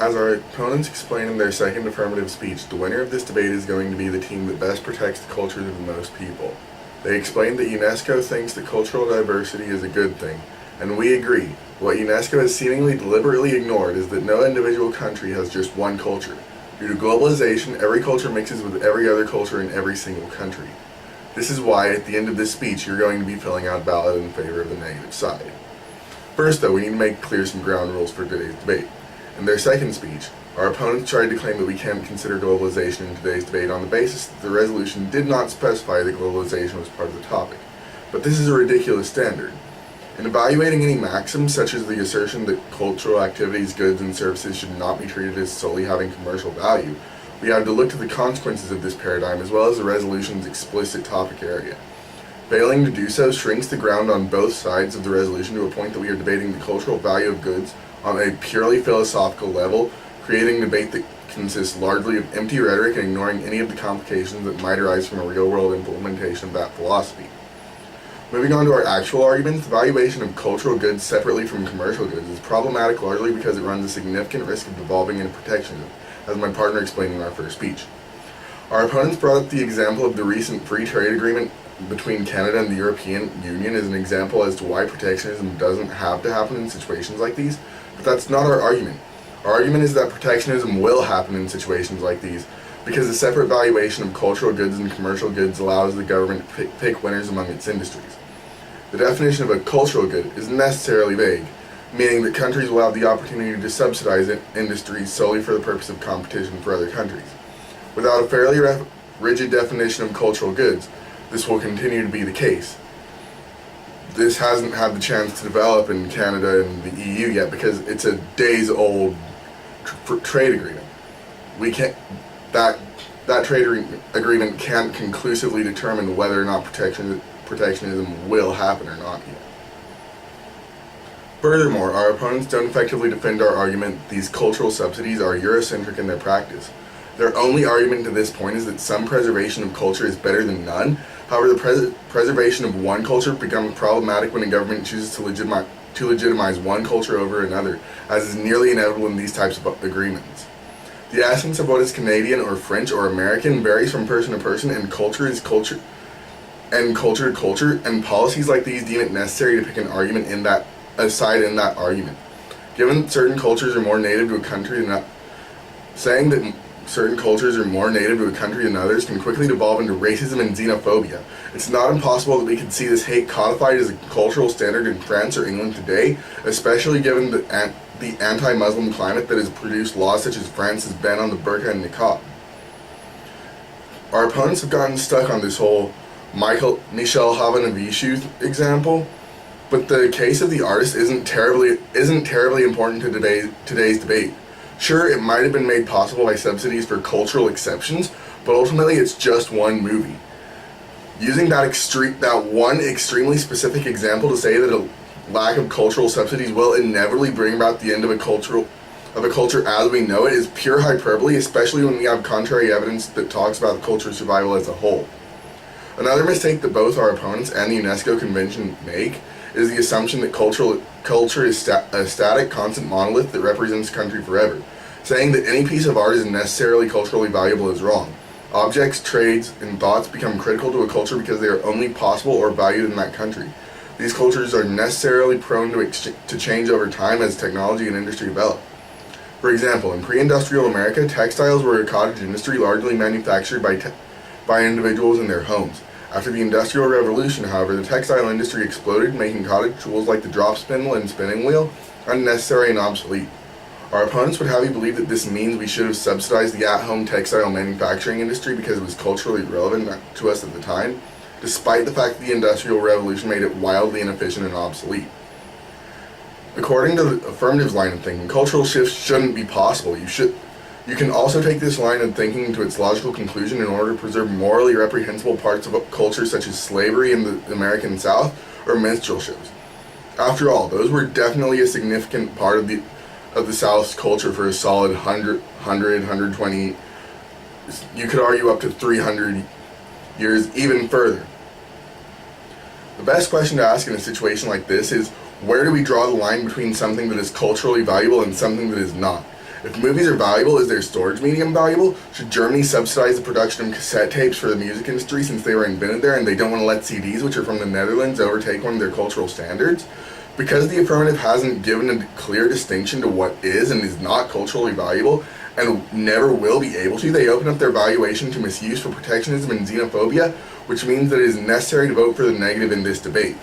As our opponents explained in their second affirmative speech, the winner of this debate is going to be the team that best protects the cultures of the most people. They explained that UNESCO thinks that cultural diversity is a good thing, and we agree. What UNESCO has seemingly deliberately ignored is that no individual country has just one culture. Due to globalization, every culture mixes with every other culture in every single country. This is why, at the end of this speech, you're going to be filling out a ballot in favor of the negative side. First, though, we need to make clear some ground rules for today's debate. In their second speech, our opponents tried to claim that we can't consider globalization in today's debate on the basis that the resolution did not specify that globalization was part of the topic. But this is a ridiculous standard. In evaluating any maxim, such as the assertion that cultural activities, goods, and services should not be treated as solely having commercial value, we have to look to the consequences of this paradigm as well as the resolution's explicit topic area. Failing to do so shrinks the ground on both sides of the resolution to a point that we are debating the cultural value of goods on a purely philosophical level, creating a debate that consists largely of empty rhetoric and ignoring any of the complications that might arise from a real-world implementation of that philosophy. Moving on to our actual arguments, the valuation of cultural goods separately from commercial goods is problematic largely because it runs a significant risk of devolving into protectionism, as my partner explained in our first speech. Our opponents brought up the example of the recent free trade agreement between Canada and the European Union as an example as to why protectionism doesn't have to happen in situations like these, but that's not our argument. Our argument is that protectionism will happen in situations like these because the separate valuation of cultural goods and commercial goods allows the government to pick winners among its industries. The definition of a cultural good is necessarily vague, meaning that countries will have the opportunity to subsidize industries solely for the purpose of competition for other countries. Without a fairly rigid definition of cultural goods, this will continue to be the case. This hasn't had the chance to develop in Canada and the EU yet because it's a days-old trade agreement. We can't. That trade agreement can't conclusively determine whether or not protectionism will happen or not yet. Furthermore, our opponents don't effectively defend our argument that these cultural subsidies are Eurocentric in their practice. Their only argument to this point is that some preservation of culture is better than none. However, the preservation of one culture becomes problematic when a government chooses to legitimize one culture over another, as is nearly inevitable in these types of agreements. The essence of what is Canadian or French or American varies from person to person, and culture is culture, and culture to culture, and policies like these deem it necessary to pick an argument in that argument. Given that certain cultures are more native to a country than saying that certain cultures are more native to a country than others can quickly devolve into racism and xenophobia. It's not impossible that we could see this hate codified as a cultural standard in France or England today, especially given the anti-Muslim climate that has produced laws such as France's ban on the burqa and niqab. Our opponents have gotten stuck on this whole Michel Havanavishu example, but the case of the artist isn't terribly important to today's debate. Sure, it might have been made possible by subsidies for cultural exceptions, but ultimately it's just one movie. Using that one extremely specific example to say that a lack of cultural subsidies will inevitably bring about the end of a culture as we know it is pure hyperbole, especially when we have contrary evidence that talks about the culture's survival as a whole. Another mistake that both our opponents and the UNESCO Convention make is the assumption that culture is a static, constant monolith that represents a country forever. Saying that any piece of art is necessarily culturally valuable is wrong. Objects, trades, and thoughts become critical to a culture because they are only possible or valued in that country. These cultures are necessarily prone to change over time as technology and industry develop. For example, in pre-industrial America, textiles were a cottage industry largely manufactured by individuals in their homes. After the Industrial Revolution, however, the textile industry exploded, making cottage tools like the drop spindle and spinning wheel unnecessary and obsolete. Our opponents would have you believe that this means we should have subsidized the at-home textile manufacturing industry because it was culturally relevant to us at the time, despite the fact that the Industrial Revolution made it wildly inefficient and obsolete. According to the affirmatives line of thinking, cultural shifts shouldn't be possible. You can also take this line of thinking to its logical conclusion in order to preserve morally reprehensible parts of culture such as slavery in the American South or minstrel shows. After all, those were definitely a significant part of the South's culture for a solid 120, you could argue up to 300 years, even further. The best question to ask in a situation like this is, where do we draw the line between something that is culturally valuable and something that is not? If movies are valuable, is their storage medium valuable? Should Germany subsidize the production of cassette tapes for the music industry since they were invented there and they don't want to let CDs, which are from the Netherlands, overtake one of their cultural standards? Because the affirmative hasn't given a clear distinction to what is and is not culturally valuable, and never will be able to, they open up their valuation to misuse for protectionism and xenophobia, which means that it is necessary to vote for the negative in this debate.